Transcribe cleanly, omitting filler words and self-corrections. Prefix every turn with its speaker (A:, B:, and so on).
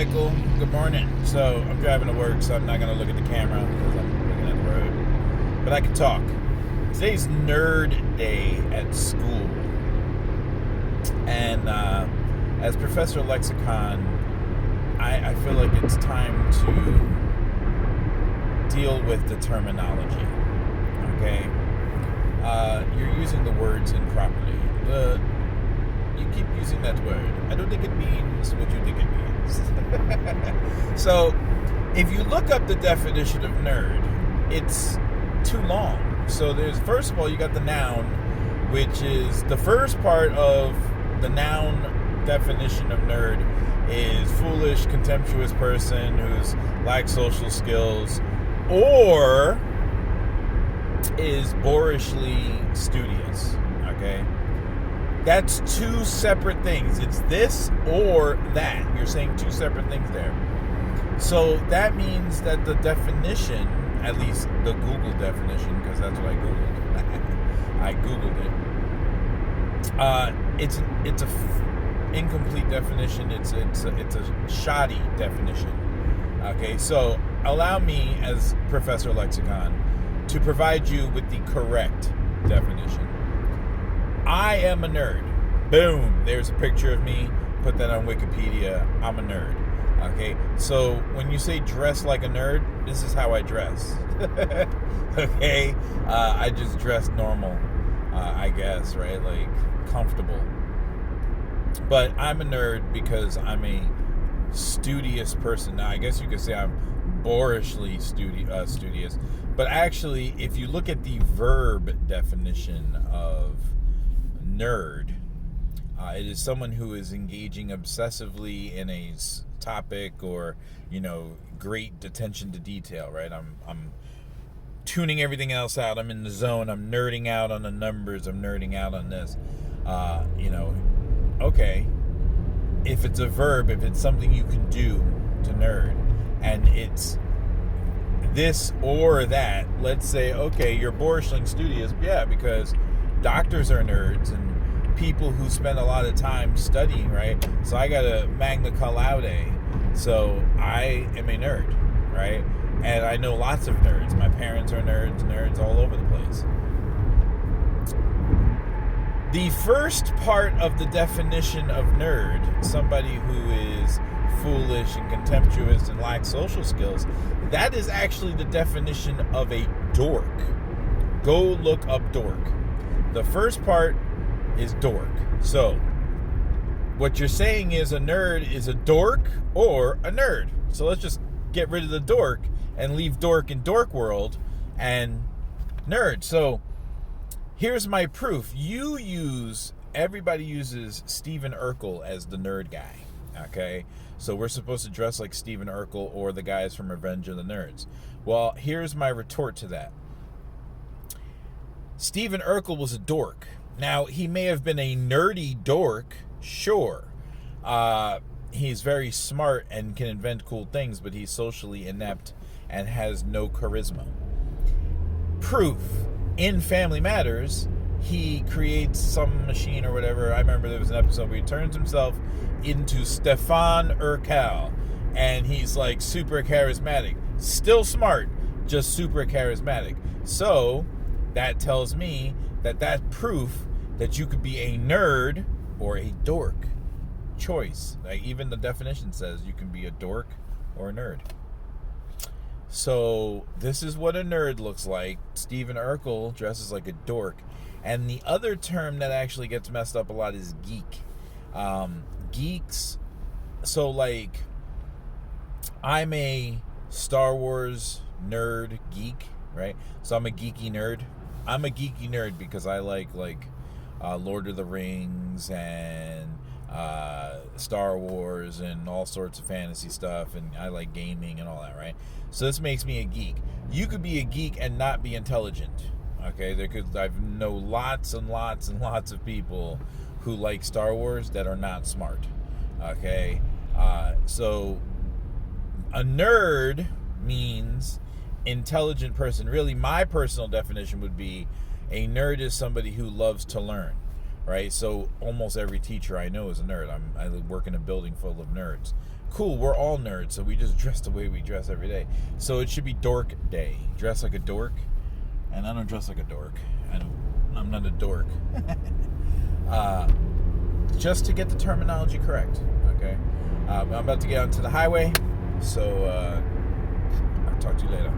A: Michael. Good morning. So I'm driving to work, so I'm not going to look at the camera because I'm looking at the road. But I can talk. Today's Nerd Day at school. And as Professor Lexicon, I feel like it's time to deal with the terminology. Okay? You're using the words improperly. You keep using that word. I don't think it means what you think it means. So, if you look up the definition of nerd, it's too long. So there's, first of all, you got the noun, which is the first part of the noun definition of nerd is foolish, contemptuous person who's lacks social skills or is boorishly studious. Okay? That's two separate things. It's this or that. You're saying two separate things there. So that means that the definition, at least the Google definition, because that's what I Googled. I Googled it. It's a incomplete definition. It's a shoddy definition. Okay, so allow me, as Professor Lexicon, to provide you with the correct definition. I am a nerd. Boom. There's a picture of me. Put that on Wikipedia. I'm a nerd. Okay. So when you say dress like a nerd, this is how I dress. Okay. I just dress normal, I guess, right? Like comfortable. But I'm a nerd because I'm a studious person. Now, I guess you could say I'm boorishly studious. But actually, if you look at the verb definition of nerd, it is someone who is engaging obsessively in a topic or, great attention to detail, right? I'm tuning everything else out. I'm in the zone. I'm nerding out on the numbers. I'm nerding out on this. Okay. If it's a verb, if it's something you can do to nerd, and it's this or that, let's say, okay, you're boorishly studious, yeah, because doctors are nerds and people who spend a lot of time studying, right? So I got a magna cum laude, so I am a nerd, right? And I know lots of nerds. My parents are nerds all over the place. The first part of the definition of nerd, somebody who is foolish and contemptuous and lacks social skills, that is actually the definition of a dork. Go look up dork. The first part is dork. So, what you're saying is a nerd is a dork or a nerd. So let's just get rid of the dork and leave dork in dork world and nerd. So, here's my proof. Everybody uses Stephen Urkel as the nerd guy. Okay? So we're supposed to dress like Stephen Urkel or the guys from Revenge of the Nerds. Well, here's my retort to that. Stephen Urkel was a dork. Now, he may have been a nerdy dork, sure. He's very smart and can invent cool things, but he's socially inept and has no charisma. Proof. In Family Matters, he creates some machine or whatever. I remember there was an episode where he turns himself into Stefan Urkel, and he's like super charismatic. Still smart, just super charismatic. So that tells me that proof that you could be a nerd or a dork. Choice. Like even the definition says you can be a dork or a nerd. So this is what a nerd looks like. Stephen Urkel dresses like a dork. And the other term that actually gets messed up a lot is geek. Geeks. So like, I'm a Star Wars nerd geek, right? So I'm a geeky nerd. I'm a geeky nerd because I like Lord of the Rings and Star Wars and all sorts of fantasy stuff, and I like gaming and all that, right? So this makes me a geek. You could be a geek and not be intelligent. Okay, I know lots and lots and lots of people who like Star Wars that are not smart. Okay, so a nerd means intelligent person. Really, my personal definition would be a nerd is somebody who loves to learn, right? So almost every teacher I know is a nerd. I work in a building full of nerds. Cool, we're all nerds, so we just dress the way we dress every day. So it should be Dork Day. Dress like a dork. And I don't dress like a dork. I'm not a dork. Just to get the terminology correct, okay? I'm about to get onto the highway, so I'll talk to you later.